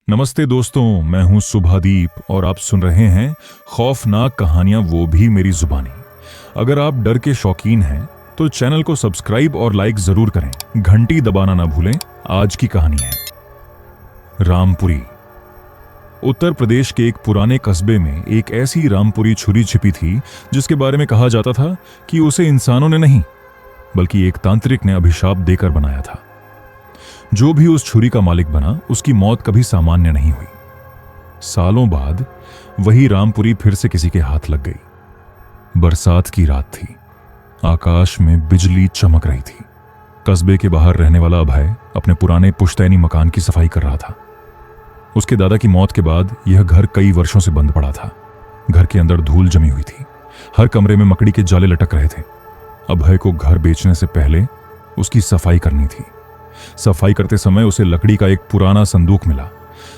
नमस्ते दोस्तों, मैं हूं सुभादीप और आप सुन रहे हैं खौफनाक कहानियां वो भी मेरी जुबानी। अगर आप डर के शौकीन हैं तो चैनल को सब्सक्राइब और लाइक जरूर करें, घंटी दबाना ना भूलें। आज की कहानी है रामपुरी। उत्तर प्रदेश के एक पुराने कस्बे में एक ऐसी रामपुरी छुरी छिपी थी जिसके बारे में कहा जाता था कि उसे इंसानों ने नहीं बल्कि एक तांत्रिक ने अभिशाप देकर बनाया था। जो भी उस छुरी का मालिक बना उसकी मौत कभी सामान्य नहीं हुई। सालों बाद वही रामपुरी फिर से किसी के हाथ लग गई। बरसात की रात थी, आकाश में बिजली चमक रही थी। कस्बे के बाहर रहने वाला अभय अपने पुराने पुश्तैनी मकान की सफाई कर रहा था। उसके दादा की मौत के बाद यह घर कई वर्षों से बंद पड़ा था। घर के अंदर धूल जमी हुई थी, हर कमरे में मकड़ी के जाले लटक रहे थे। अभय को घर बेचने से पहले उसकी सफाई करनी थी। सफाई करते समय उसे लकड़ी का एक पुराना संदूक मिला।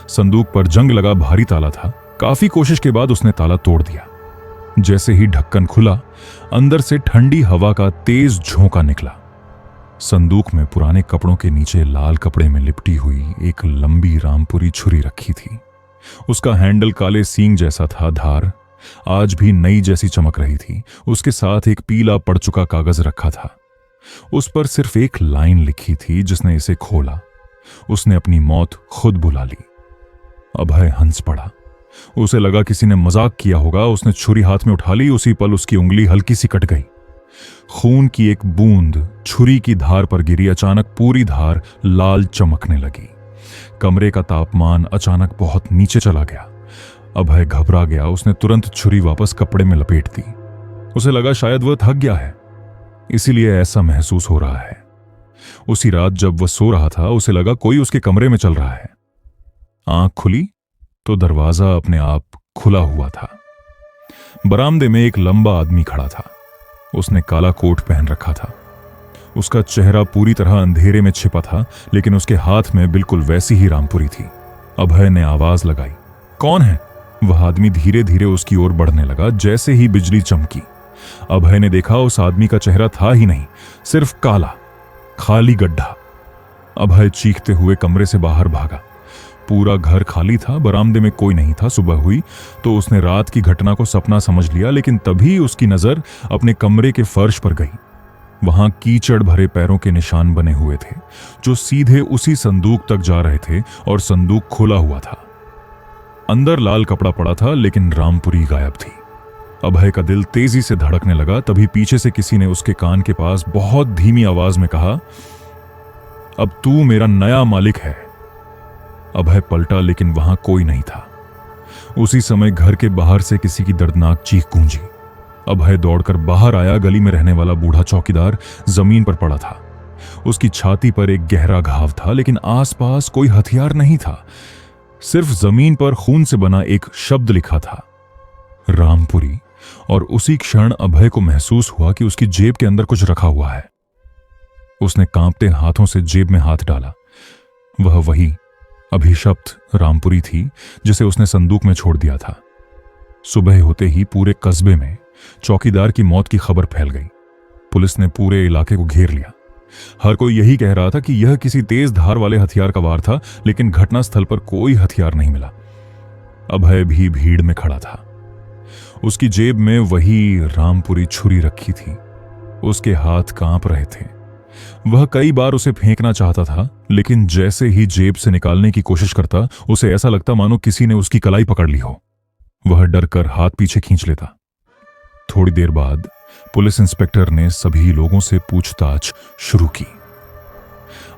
संदूक पर जंग लगा भारी ताला था। काफी कोशिश के बाद उसने ताला तोड़ दिया। जैसे ही ढक्कन खुला, अंदर से ठंडी हवा का तेज झोंका निकला। संदूक में पुराने कपड़ों के नीचे लाल कपड़े में लिपटी हुई एक लंबी रामपुरी छुरी रखी थी। उसका हैंडल काले सींग जैसा था, धार आज भी नई जैसी चमक रही थी। उसके साथ एक पीला पड़ चुका कागज रखा था। उस पर सिर्फ एक लाइन लिखी थी। जिसने इसे खोला उसने अपनी मौत खुद बुला ली। अभय हंस पड़ा। उसे लगा किसी ने मजाक किया होगा। उसने छुरी हाथ में उठा ली। उसी पल उसकी उंगली हल्की सी कट गई। खून की एक बूंद छुरी की धार पर गिरी। अचानक पूरी धार लाल चमकने लगी। कमरे का तापमान अचानक बहुत नीचे चला गया। अभय घबरा गया। उसने तुरंत छुरी वापस कपड़े में लपेट दी। उसे लगा शायद वह थक गया है, इसीलिए ऐसा महसूस हो रहा है। उसी रात जब वह सो रहा था उसे लगा कोई उसके कमरे में चल रहा है। आंख खुली तो दरवाजा अपने आप खुला हुआ था। बरामदे में एक लंबा आदमी खड़ा था। उसने काला कोट पहन रखा था। उसका चेहरा पूरी तरह अंधेरे में छिपा था, लेकिन उसके हाथ में बिल्कुल वैसी ही रामपुरी थी। अभय ने आवाज लगाई, कौन है? वह आदमी धीरे धीरे उसकी ओर बढ़ने लगा। जैसे ही बिजली चमकी, अभय ने देखा उस आदमी का चेहरा था ही नहीं, सिर्फ काला खाली गड्ढा। अभय चीखते हुए कमरे से बाहर भागा। पूरा घर खाली था, बरामदे में कोई नहीं था। सुबह हुई तो उसने रात की घटना को सपना समझ लिया, लेकिन तभी उसकी नजर अपने कमरे के फर्श पर गई। वहां कीचड़ भरे पैरों के निशान बने हुए थे जो सीधे उसी संदूक तक जा रहे थे, और संदूक खुला हुआ था। अंदर लाल कपड़ा पड़ा था, लेकिन रामपुरी गायब थी। अभय का दिल तेजी से धड़कने लगा। तभी पीछे से किसी ने उसके कान के पास बहुत धीमी आवाज में कहा, अब तू मेरा नया मालिक है। अभय पलटा, लेकिन वहां कोई नहीं था। उसी समय घर के बाहर से किसी की दर्दनाक चीख गूंजी। अभय दौड़कर बाहर आया। गली में रहने वाला बूढ़ा चौकीदार जमीन पर पड़ा था। उसकी छाती पर एक गहरा घाव था, लेकिन आसपास कोई हथियार नहीं था। सिर्फ जमीन पर खून से बना एक शब्द लिखा था, रामपुरी। और उसी क्षण अभय को महसूस हुआ कि उसकी जेब के अंदर कुछ रखा हुआ है। उसने कांपते हाथों से जेब में हाथ डाला। वह वही अभिशप्त रामपुरी थी जिसे उसने संदूक में छोड़ दिया था। सुबह होते ही पूरे कस्बे में चौकीदार की मौत की खबर फैल गई। पुलिस ने पूरे इलाके को घेर लिया। हर कोई यही कह रहा था कि यह किसी तेज धार वाले हथियार का वार था, लेकिन घटनास्थल पर कोई हथियार नहीं मिला। अभय भी भीड़ में खड़ा था। उसकी जेब में वही रामपुरी छुरी रखी थी। उसके हाथ कांप रहे थे। वह कई बार उसे फेंकना चाहता था, लेकिन जैसे ही जेब से निकालने की कोशिश करता, उसे ऐसा लगता मानो किसी ने उसकी कलाई पकड़ ली हो। वह डर कर हाथ पीछे खींच लेता। थोड़ी देर बाद पुलिस इंस्पेक्टर ने सभी लोगों से पूछताछ शुरू की।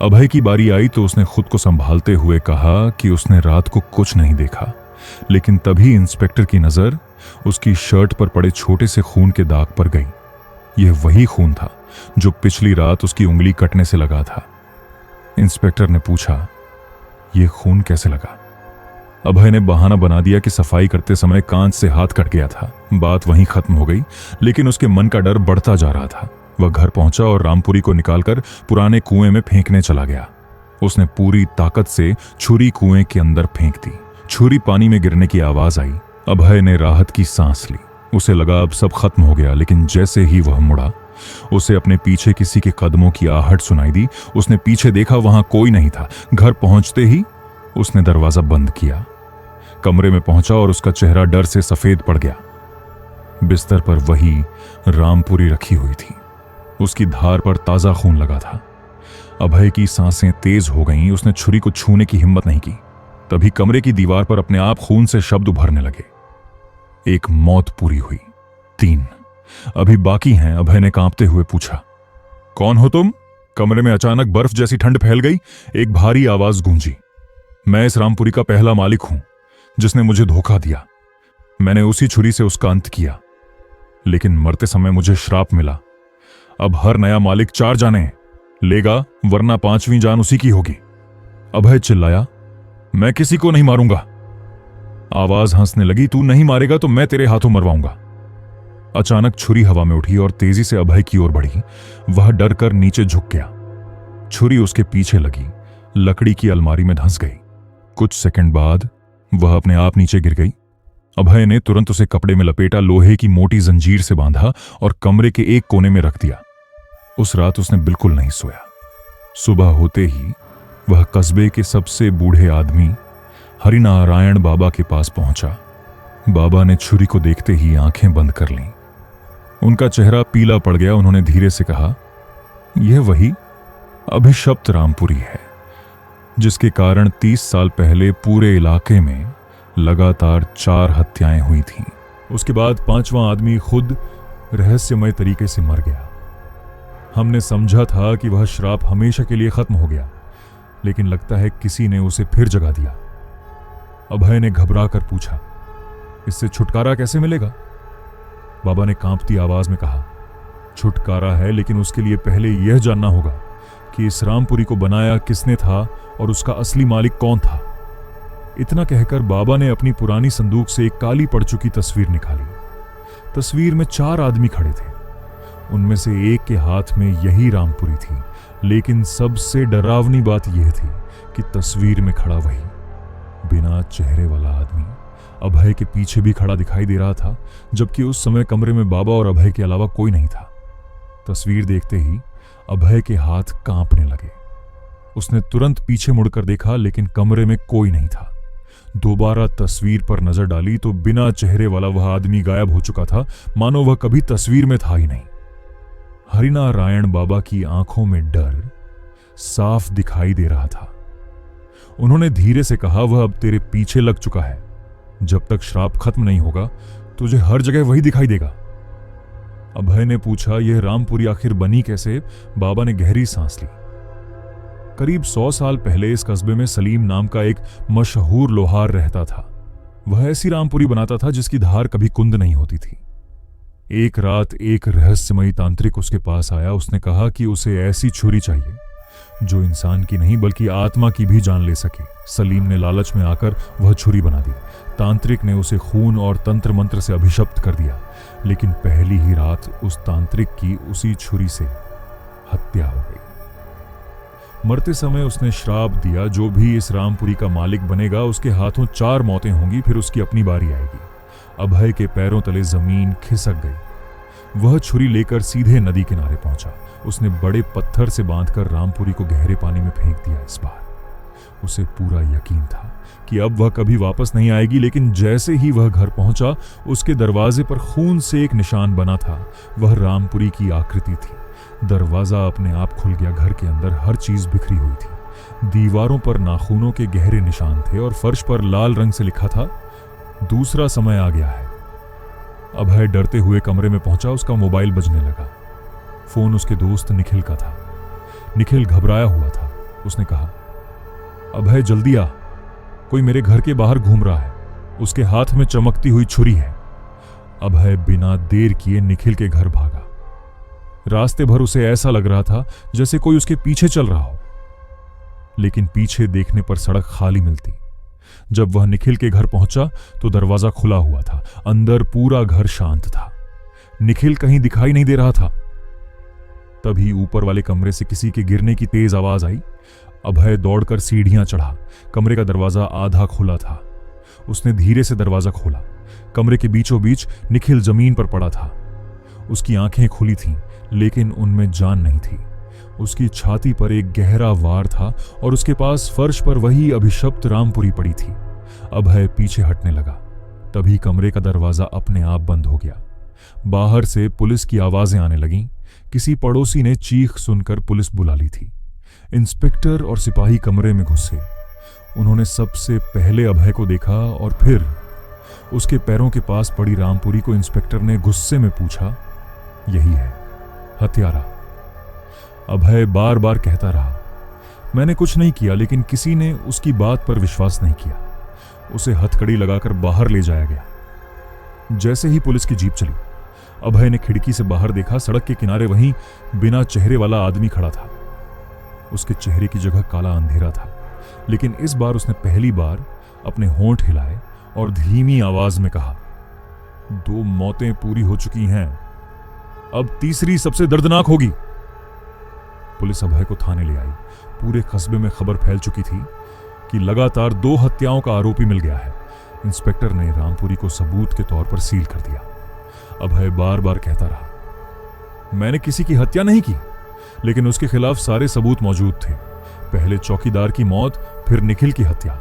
अभय की बारी आई तो उसने खुद को संभालते हुए कहा कि उसने रात को कुछ नहीं देखा। लेकिन तभी इंस्पेक्टर की नजर उसकी शर्ट पर पड़े छोटे से खून के दाग पर गई। यह वही खून था जो पिछली रात उसकी उंगली कटने से लगा था। इंस्पेक्टर ने पूछा, यह खून कैसे लगा? अभय ने बहाना बना दिया कि सफाई करते समय कांच से हाथ कट गया था। बात वहीं खत्म हो गई, लेकिन उसके मन का डर बढ़ता जा रहा था। वह घर पहुंचा और रामपुरी को निकालकर पुराने कुएं में फेंकने चला गया। उसने पूरी ताकत से छुरी कुएं के अंदर फेंक दी। छुरी पानी में गिरने की आवाज आई। अभय ने राहत की सांस ली। उसे लगा अब सब खत्म हो गया, लेकिन जैसे ही वह मुड़ा, उसे अपने पीछे किसी के कदमों की आहट सुनाई दी। उसने पीछे देखा, वहां कोई नहीं था। घर पहुंचते ही उसने दरवाजा बंद किया, कमरे में पहुंचा और उसका चेहरा डर से सफेद पड़ गया। बिस्तर पर वही रामपुरी रखी हुई थी, उसकी धार पर ताजा खून लगा था। अभय की सांसें तेज हो गईं, उसने छुरी को छूने की हिम्मत नहीं की। तभी कमरे की दीवार पर अपने आप खून से शब्द उभरने लगे। एक मौत पूरी हुई, 3 अभी बाकी हैं। अभय ने कांपते हुए पूछा, कौन हो तुम? कमरे में अचानक बर्फ जैसी ठंड फैल गई। एक भारी आवाज गूंजी। मैं इस रामपुरी का पहला मालिक हूं जिसने मुझे धोखा दिया। मैंने उसी छुरी से उसका अंत किया, लेकिन मरते समय मुझे श्राप मिला। अब हर नया मालिक 4 जानें लेगा, वरना 5वीं जान उसी की होगी। अभय चिल्लाया, मैं किसी को नहीं मारूंगा। आवाज हंसने लगी, तू नहीं मारेगा तो मैं तेरे हाथों मरवाऊंगा। अचानक छुरी हवा में उठी और तेजी से अभय की ओर बढ़ी। वह डर कर नीचे झुक गया। छुरी उसके पीछे लगी, लकड़ी की अलमारी में धंस गई। कुछ सेकंड बाद वह अपने आप नीचे गिर गई। अभय ने तुरंत उसे कपड़े में लपेटा, लोहे की मोटी जंजीर से बांधा और कमरे के एक कोने में रख दिया। उस रात उसने बिल्कुल नहीं सोया। सुबह होते ही वह कस्बे के सबसे बूढ़े आदमी हरिनारायण बाबा के पास पहुंचा। बाबा ने छुरी को देखते ही आंखें बंद कर लीं। उनका चेहरा पीला पड़ गया। उन्होंने धीरे से कहा, यह वही अभिशप्त रामपुरी है जिसके कारण 30 साल पहले पूरे इलाके में लगातार 4 हत्याएं हुई थीं। उसके बाद 5वां आदमी खुद रहस्यमय तरीके से मर गया। हमने समझा था कि वह श्राप हमेशा के लिए खत्म हो गया, लेकिन लगता है किसी ने उसे फिर जगा दिया। अभय ने घबरा कर पूछा, इससे छुटकारा कैसे मिलेगा? बाबा ने कांपती आवाज में कहा, छुटकारा है, लेकिन उसके लिए पहले यह जानना होगा कि इस रामपुरी को बनाया किसने था और उसका असली मालिक कौन था। इतना कहकर बाबा ने अपनी पुरानी संदूक से एक काली पड़ चुकी तस्वीर निकाली। तस्वीर में 4 आदमी खड़े थे। उनमें से एक के हाथ में यही रामपुरी थी, लेकिन सबसे डरावनी बात यह थी कि तस्वीर में खड़ा वही बिना चेहरे वाला आदमी अभय के पीछे भी खड़ा दिखाई दे रहा था, जबकि उस समय कमरे में बाबा और अभय के अलावा कोई नहीं था। तस्वीर देखते ही अभय के हाथ कांपने लगे। उसने तुरंत पीछे मुड़कर देखा, लेकिन कमरे में कोई नहीं था। दोबारा तस्वीर पर नजर डाली तो बिना चेहरे वाला वह आदमी गायब हो चुका था, मानो वह कभी तस्वीर में था ही नहीं। हरिनारायण बाबा की आंखों में डर साफ दिखाई दे रहा था। उन्होंने धीरे से कहा, वह अब तेरे पीछे लग चुका है। जब तक श्राप खत्म नहीं होगा तुझे हर जगह वही दिखाई देगा। अभय ने पूछा, यह रामपुरी आखिर बनी कैसे? बाबा ने गहरी सांस ली। करीब 100 साल पहले इस कस्बे में सलीम नाम का एक मशहूर लोहार रहता था। वह ऐसी रामपुरी बनाता था जिसकी धार कभी कुंद नहीं होती थी। एक रात एक रहस्यमयी तांत्रिक उसके पास आया। उसने कहा कि उसे ऐसी छुरी चाहिए जो इंसान की नहीं बल्कि आत्मा की भी जान ले सके। सलीम ने लालच में आकर वह छुरी बना दी। तांत्रिक ने उसे खून और तंत्र मंत्र से अभिशप्त कर दिया, लेकिन पहली ही रात उस तांत्रिक की उसी छुरी से हत्या हो गई। मरते समय उसने श्राप दिया, जो भी इस रामपुरी का मालिक बनेगा उसके हाथों 4 मौतें होंगी, फिर उसकी अपनी बारी आएगी। अभय के पैरों तले जमीन खिसक गई। वह छुरी लेकर सीधे नदी किनारे पहुंचा। उसने बड़े पत्थर से बांधकर रामपुरी को गहरे पानी में फेंक दिया। इस बार उसे पूरा यकीन था कि अब वह कभी वापस नहीं आएगी, लेकिन जैसे ही वह घर पहुंचा उसके दरवाजे पर खून से एक निशान बना था। वह रामपुरी की आकृति थी। दरवाजा अपने आप खुल गया। घर के अंदर हर चीज बिखरी हुई थी। दीवारों पर नाखूनों के गहरे निशान थे और फर्श पर लाल रंग से लिखा था, दूसरा समय आ गया है। अभय डरते हुए कमरे में पहुंचा। उसका मोबाइल बजने लगा। फोन उसके दोस्त निखिल का था। निखिल घबराया हुआ था। उसने कहा, अभय जल्दी आ, कोई मेरे घर के बाहर घूम रहा है। उसके हाथ में चमकती हुई छुरी है। अभय बिना देर किए निखिल के घर भागा। रास्ते भर उसे ऐसा लग रहा था जैसे कोई उसके पीछे चल रहा हो, लेकिन पीछे देखने पर सड़क खाली मिलती। जब वह निखिल के घर पहुंचा तो दरवाजा खुला हुआ था। अंदर पूरा घर शांत था। निखिल कहीं दिखाई नहीं दे रहा था। तभी ऊपर वाले कमरे से किसी के गिरने की तेज आवाज आई। अभय दौड़कर सीढ़ियां चढ़ा। कमरे का दरवाजा आधा खुला था। उसने धीरे से दरवाजा खोला। कमरे के बीचों बीच निखिल जमीन पर पड़ा था। उसकी आंखें खुली थीं, लेकिन उनमें जान नहीं थी। उसकी छाती पर एक गहरा वार था और उसके पास फर्श पर वही अभिशप्त रामपुरी पड़ी थी। अभय पीछे हटने लगा। तभी कमरे का दरवाजा अपने आप बंद हो गया। बाहर से पुलिस की आवाजें आने लगीं। किसी पड़ोसी ने चीख सुनकर पुलिस बुला ली थी। इंस्पेक्टर और सिपाही कमरे में घुसे। उन्होंने सबसे पहले अभय को देखा और फिर उसके पैरों के पास पड़ी रामपुरी को इंस्पेक्टर ने गुस्से में पूछा, यही है हत्यारा? अभय बार बार कहता रहा, मैंने कुछ नहीं किया, लेकिन किसी ने उसकी बात पर विश्वास नहीं किया। उसे हथकड़ी लगाकर बाहर ले जाया गया। जैसे ही पुलिस की जीप चली, अभय ने खिड़की से बाहर देखा। सड़क के किनारे वहीं बिना चेहरे वाला आदमी खड़ा था। उसके चेहरे की जगह काला अंधेरा था, लेकिन इस बार उसने पहली बार अपने होंठ हिलाए और धीमी आवाज में कहा, 2 मौतें पूरी हो चुकी हैं, अब तीसरी सबसे दर्दनाक होगी। पुलिस अभय को थाने ले आई। पूरे कस्बे में खबर फैल चुकी थी कि लगातार 2 हत्याओं का आरोपी मिल गया है। इंस्पेक्टर ने रामपुरी को सबूत के तौर पर सील कर दिया। अभय बार बार कहता रहा, मैंने किसी की हत्या नहीं की, लेकिन उसके खिलाफ सारे सबूत मौजूद थे। पहले चौकीदार की मौत, फिर निखिल की हत्या,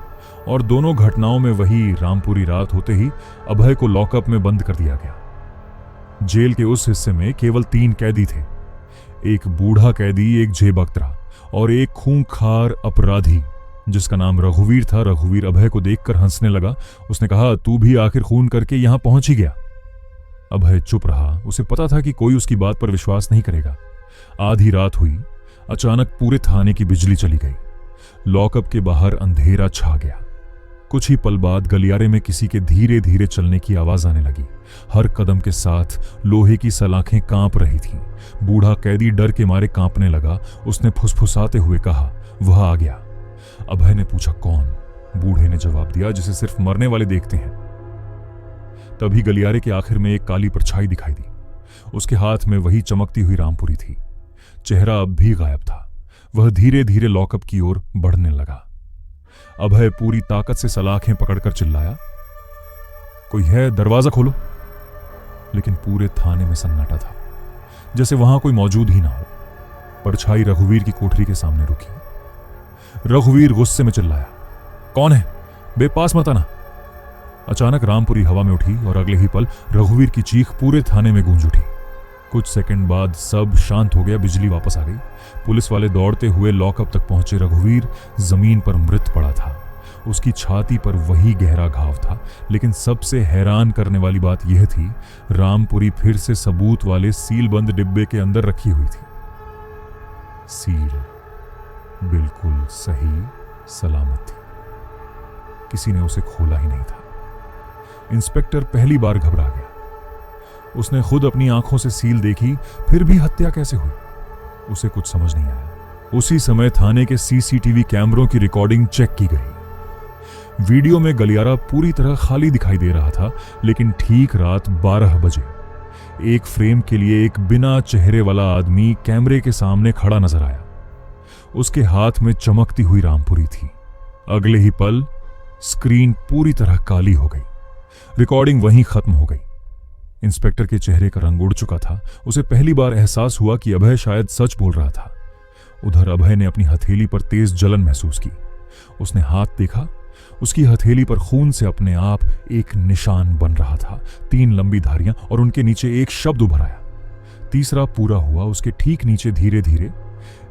और दोनों घटनाओं में वही रामपुरी रात होते ही अभय को लॉकअप में बंद कर दिया गया। जेल के उस हिस्से में केवल 3 कैदी थे। एक बूढ़ा कैदी, एक जेबकतरा और एक खूंखार अपराधी जिसका नाम रघुवीर था। रघुवीर अभय को देखकर हंसने लगा। उसने कहा, तू भी आखिर खून करके यहां पहुंच ही गया। अभय चुप रहा। उसे पता था कि कोई उसकी बात पर विश्वास नहीं करेगा। आधी रात हुई। अचानक पूरे थाने की बिजली चली गई। लॉकअप के बाहर अंधेरा छा गया। कुछ ही पल बाद गलियारे में किसी के धीरे धीरे चलने की आवाज आने लगी। हर कदम के साथ लोहे की सलाखें कांप रही थीं। बूढ़ा कैदी डर के मारे कांपने लगा। उसने फुसफुसाते हुए कहा, वह आ गया। अभय ने पूछा, कौन? बूढ़े ने जवाब दिया, जिसे सिर्फ मरने वाले देखते हैं। तभी गलियारे के आखिर में एक काली परछाई दिखाई दी। उसके हाथ में वही चमकती हुई रामपुरी थी। चेहरा अब भी गायब था। वह धीरे धीरे लॉकअप की ओर बढ़ने लगा। अभय पूरी ताकत से सलाखें पकड़कर चिल्लाया, कोई है? दरवाजा खोलो। लेकिन पूरे थाने में सन्नाटा था, जैसे वहां कोई मौजूद ही ना हो। परछाई रघुवीर की कोठरी के सामने रुकी। रघुवीर गुस्से में चिल्लाया, कौन है? बेपास मत आना। अचानक रामपुरी हवा में उठी और अगले ही पल रघुवीर की चीख पूरे थाने में गूंज उठी। कुछ सेकंड बाद सब शांत हो गया। बिजली वापस आ गई। पुलिस वाले दौड़ते हुए लॉकअप तक पहुंचे। रघुवीर जमीन पर मृत पड़ा था। उसकी छाती पर वही गहरा घाव था, लेकिन सबसे हैरान करने वाली बात यह थी, रामपुरी फिर से सबूत वाले सीलबंद डिब्बे के अंदर रखी हुई थी। सील बिल्कुल सही सलामत थी। किसी ने उसे खोला ही नहीं था। इंस्पेक्टर पहली बार घबरा गया। उसने खुद अपनी आंखों से सील देखी, फिर भी हत्या कैसे हुई? उसे कुछ समझ नहीं आया। उसी समय थाने के सीसीटीवी कैमरों की रिकॉर्डिंग चेक की गई। वीडियो में गलियारा पूरी तरह खाली दिखाई दे रहा था, लेकिन ठीक रात 12 बजे एक फ्रेम के लिए एक बिना चेहरे वाला आदमी कैमरे के सामने खड़ा नजर आया। उसके हाथ में चमकती हुई रामपुरी थी। अगले ही पल स्क्रीन पूरी तरह काली हो गई। रिकॉर्डिंग वहीं खत्म हो गई। इंस्पेक्टर के चेहरे का रंग उड़ चुका था। उसे पहली बार एहसास हुआ कि अभय शायद सच बोल रहा था। उधर अभय ने अपनी हथेली पर तेज जलन महसूस की। उसने हाथ देखा। उसकी हथेली पर खून से अपने आप एक निशान बन रहा था। 3 लंबी धारियां और उनके नीचे एक शब्द उभर आया। तीसरा पूरा हुआ। उसके ठीक नीचे धीरे धीरे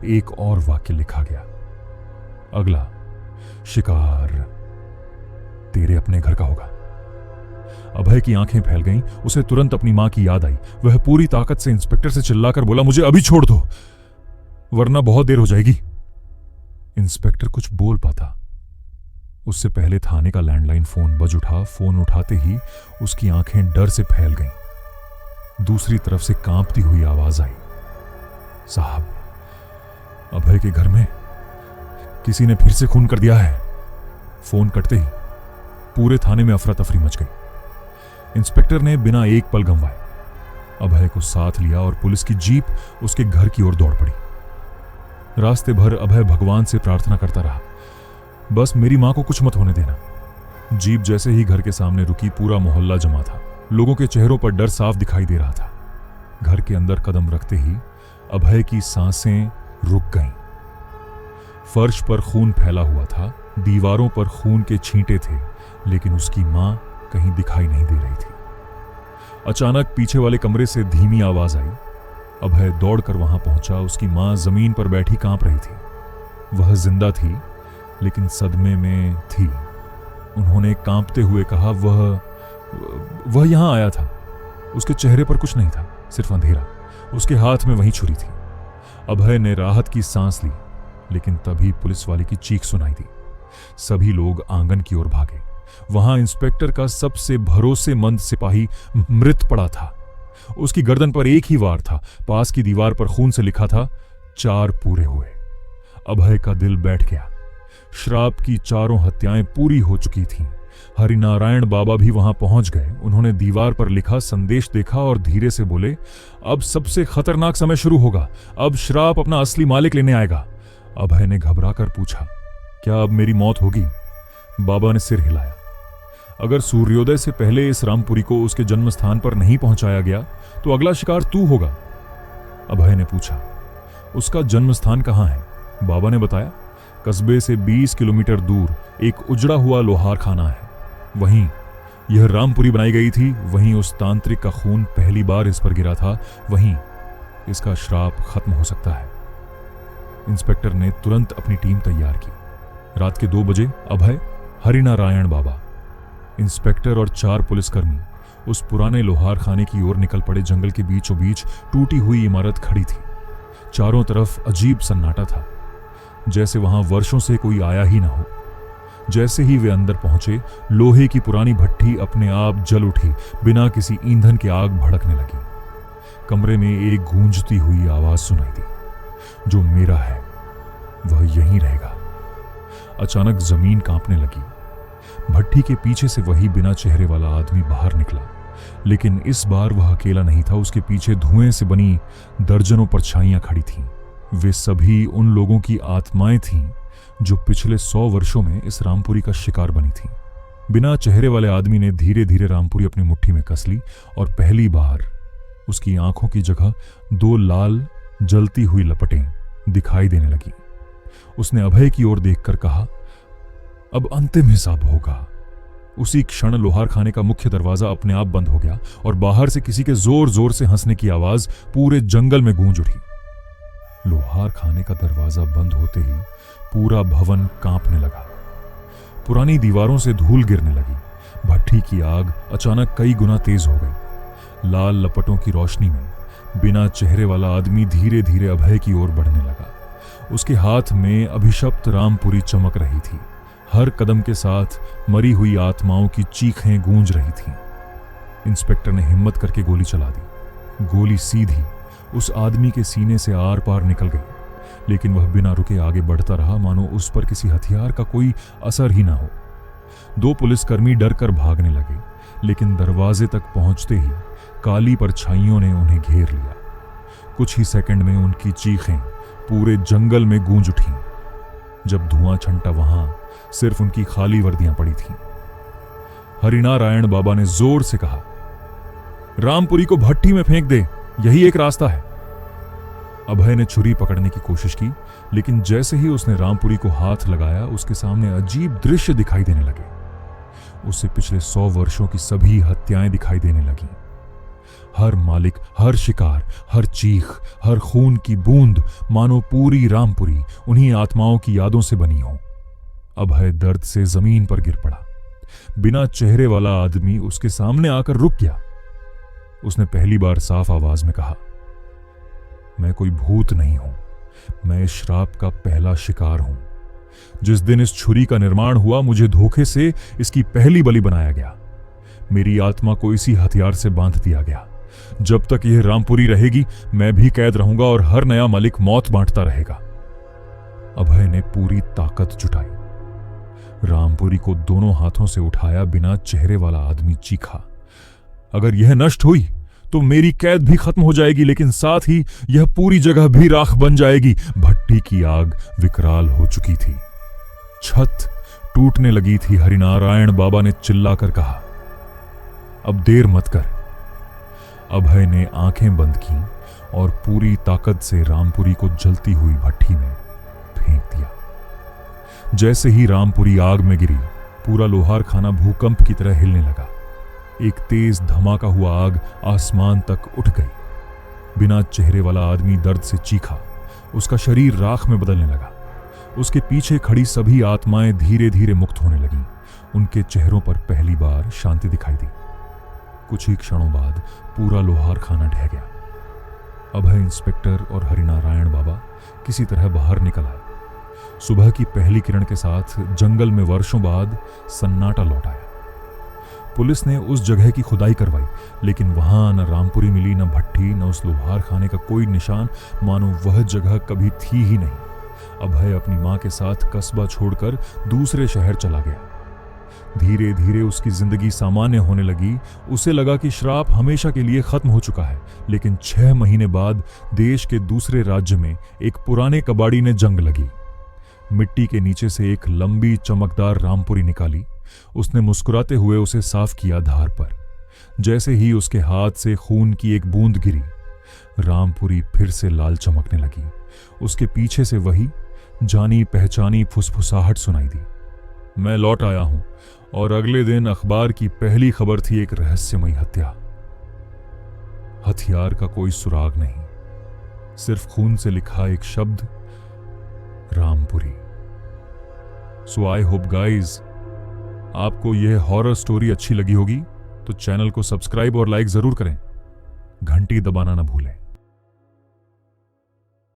एक और वाक्य लिखा गया, अगला शिकार तेरे अपने घर का होगा। अभय की आंखें फैल गईं। उसे तुरंत अपनी मां की याद आई। वह पूरी ताकत से इंस्पेक्टर से चिल्लाकर बोला, मुझे अभी छोड़ दो, वरना बहुत देर हो जाएगी। इंस्पेक्टर कुछ बोल पाता उससे पहले थाने का लैंडलाइन फोन बज उठा। फोन उठाते ही उसकी आंखें डर से फैल गईं। दूसरी तरफ से कांपती हुई आवाज आई, साहब, अभय के घर में किसी ने फिर से खून कर दिया है। फोन कटते ही पूरे थाने में अफरा तफरी मच गई। इंस्पेक्टर ने बिना एक पल गंवाए अभय को साथ लिया और पुलिस की जीप उसके घर की ओर दौड़ पड़ी। रास्ते भर अभय भगवान से प्रार्थना करता रहा, बस मेरी मां को कुछ मत होने देना। जीप जैसे ही घर के सामने रुकी, पूरा मोहल्ला जमा था। लोगों के चेहरों पर डर साफ दिखाई दे रहा था। घर के अंदर कदम रखते ही अभय की सांसें रुक गईं। फर्श पर खून फैला हुआ था, दीवारों पर खून के छींटे थे, लेकिन उसकी मां कहीं दिखाई नहीं दे रही थी। अचानक पीछे वाले कमरे से धीमी आवाज आई। अभय दौड़कर वहां पहुंचा। उसकी मां जमीन पर बैठी कांप रही थी। वह जिंदा थी, लेकिन सदमे में थी। उन्होंने कांपते हुए कहा, वह यहां आया था। उसके चेहरे पर कुछ नहीं था, सिर्फ अंधेरा। उसके हाथ में वही छुरी थी। अभय ने राहत की सांस ली, लेकिन तभी पुलिस वाले की चीख सुनाई दी। सभी लोग आंगन की ओर भागे। वहां इंस्पेक्टर का सबसे भरोसेमंद सिपाही मृत पड़ा था। उसकी गर्दन पर एक ही वार था। पास की दीवार पर खून से लिखा था, 4 पूरे हुए। अभय का दिल बैठ गया। श्राप की 4 हत्याएं पूरी हो चुकी थीं। हरिनारायण बाबा भी वहां पहुंच गए। उन्होंने दीवार पर लिखा संदेश देखा और धीरे से बोले, अब सबसे खतरनाक समय शुरू होगा। अब श्राप अपना असली मालिक लेने आएगा। अभय ने घबराकर पूछा, क्या अब मेरी मौत होगी? बाबा ने सिर हिलाया। अगर सूर्योदय से पहले इस रामपुरी को उसके जन्म स्थान पर नहीं पहुंचाया गया तो अगला शिकार तू होगा। अभय ने पूछा, उसका जन्म स्थान कहां है? बाबा ने बताया, कस्बे से 20 किलोमीटर दूर एक उजड़ा हुआ लोहार खाना है। वहीं यह रामपुरी बनाई गई थी। वहीं उस तांत्रिक का खून पहली बार इस पर गिरा था। वहीं इसका श्राप खत्म हो सकता है। इंस्पेक्टर ने तुरंत अपनी टीम तैयार की। रात के 2 बजे अभय, हरिनारायण बाबा, इंस्पेक्टर और 4 पुलिसकर्मी उस पुराने लोहार खाने की ओर निकल पड़े। जंगल के बीचों बीच टूटी हुई इमारत खड़ी थी। चारों तरफ अजीब सन्नाटा था, जैसे वहां वर्षों से कोई आया ही ना हो। जैसे ही वे अंदर पहुंचे, लोहे की पुरानी भट्ठी अपने आप जल उठी। बिना किसी ईंधन के आग भड़कने लगी। कमरे में एक गूंजती हुई आवाज सुनाई दी, जो मेरा है वह यहीं रहेगा। अचानक जमीन कांपने लगी। भट्ठी के पीछे से वही बिना चेहरे वाला आदमी बाहर निकला, लेकिन इस बार वह अकेला नहीं था। उसके पीछे धुएं से बनी दर्जनों परछाइयां खड़ी थीं। वे सभी उन लोगों की आत्माएं थीं जो पिछले 100 वर्षों में इस रामपुरी का शिकार बनी थीं। बिना चेहरे वाले आदमी ने धीरे धीरे रामपुरी अपनी मुट्ठी में कस ली और पहली बार उसकी आंखों की जगह 2 लाल जलती हुई लपटें दिखाई देने लगी। उसने अभय की ओर देखकर कहा, अब अंतिम हिसाब होगा। उसी क्षण लोहार खाने का मुख्य दरवाजा अपने आप बंद हो गया और बाहर से किसी के जोर जोर से हंसने की आवाज पूरे जंगल में गूंज उठी। लोहार खाने का दरवाजा बंद होते ही पूरा भवन कांपने लगा। पुरानी दीवारों से धूल गिरने लगी। भट्ठी की आग अचानक कई गुना तेज हो गई। लाल लपटों की रोशनी में बिना चेहरे वाला आदमी धीरे धीरे अभय की ओर बढ़ने लगा। उसके हाथ में अभिशप्त रामपुरी चमक रही थी। हर कदम के साथ मरी हुई आत्माओं की चीखें गूंज रही थीं। इंस्पेक्टर ने हिम्मत करके गोली चला दी। गोली सीधी उस आदमी के सीने से आर पार निकल गई, लेकिन वह बिना रुके आगे बढ़ता रहा, मानो उस पर किसी हथियार का कोई असर ही ना हो। 2 पुलिसकर्मी डर कर भागने लगे, लेकिन दरवाजे तक पहुंचते ही काली परछाइयों ने उन्हें घेर लिया। कुछ ही सेकंड में उनकी चीखें पूरे जंगल में गूंज उठीं। जब धुआं छंटा, वहां सिर्फ उनकी खाली वर्दियां पड़ी थीं। हरिनारायण बाबा ने जोर से कहा, रामपुरी को भट्ठी में फेंक दे, यही एक रास्ता है। अभय ने छुरी पकड़ने की कोशिश की, लेकिन जैसे ही उसने रामपुरी को हाथ लगाया, उसके सामने अजीब दृश्य दिखाई देने लगे। उसे पिछले 100 वर्षों की सभी हत्याएं दिखाई देने लगीं। हर मालिक, हर शिकार, हर चीख, हर खून की बूंद, मानो पूरी रामपुरी उन्हीं आत्माओं की यादों से बनी हो। अभय दर्द से जमीन पर गिर पड़ा। बिना चेहरे वाला आदमी उसके सामने आकर रुक गया। उसने पहली बार साफ आवाज में कहा, मैं कोई भूत नहीं हूं, मैं इस श्राप का पहला शिकार हूं। जिस दिन इस छुरी का निर्माण हुआ, मुझे धोखे से इसकी पहली बलि बनाया गया। मेरी आत्मा को इसी हथियार से बांध दिया गया। जब तक यह रामपुरी रहेगी, मैं भी कैद रहूंगा और हर नया मालिक मौत बांटता रहेगा। अभय ने पूरी ताकत जुटाई। रामपुरी को दोनों हाथों से उठाया। बिना चेहरे वाला आदमी चीखा, अगर यह नष्ट हुई तो मेरी कैद भी खत्म हो जाएगी, लेकिन साथ ही यह पूरी जगह भी राख बन जाएगी। भट्ठी की आग विकराल हो चुकी थी। छत टूटने लगी थी। हरिनारायण बाबा ने चिल्लाकर कहा, अब देर मत कर। अभय ने आंखें बंद की और पूरी ताकत से रामपुरी को जलती हुई भट्ठी में फेंक दिया। जैसे ही रामपुरी आग में गिरी, पूरा लोहार खाना भूकंप की तरह हिलने लगा। एक तेज धमाका हुआ आग आसमान तक उठ गई। बिना चेहरे वाला आदमी दर्द से चीखा। उसका शरीर राख में बदलने लगा। उसके पीछे खड़ी सभी आत्माएं धीरे धीरे मुक्त होने लगीं। उनके चेहरों पर पहली बार शांति दिखाई दी। कुछ ही क्षणों बाद पूरा लोहार खाना ढह गया। अभय, इंस्पेक्टर और हरिनारायण बाबा किसी तरह बाहर निकल आए। सुबह की पहली किरण के साथ जंगल में वर्षों बाद सन्नाटा लौट आया। पुलिस ने उस जगह की खुदाई करवाई, लेकिन वहां न रामपुरी मिली, न भट्ठी, न उस लोहार खाने का कोई निशान, मानो वह जगह कभी थी ही नहीं। अभय अपनी मां के साथ कस्बा छोड़कर दूसरे शहर चला गया। धीरे धीरे उसकी जिंदगी सामान्य होने लगी। उसे लगा कि श्राप हमेशा के लिए खत्म हो चुका है। लेकिन 6 महीने बाद देश के दूसरे राज्य में एक पुराने कबाड़ी ने जंग लगी। मिट्टी के नीचे से एक लंबी चमकदार रामपुरी निकाली। उसने मुस्कुराते हुए उसे साफ किया धार पर। जैसे ही उसके हाथ से खून की एक बूंद गिरी, रामपुरी फिर से लाल चमकने लगी। उसके पीछे से वही जानी पहचानी फुसफुसाहट सुनाई दी। मैं लौट आया हूं, और अगले दिन अखबार की पहली खबर थी एक रहस्यमयी हत्या। हथियार का कोई सुराग नहीं, सिर्फ खून से लिखा एक शब्द, रामपुरी। सो आई होप गाइज आपको यह हॉरर स्टोरी अच्छी लगी होगी, तो चैनल को सब्सक्राइब और लाइक जरूर करें। घंटी दबाना ना भूलें।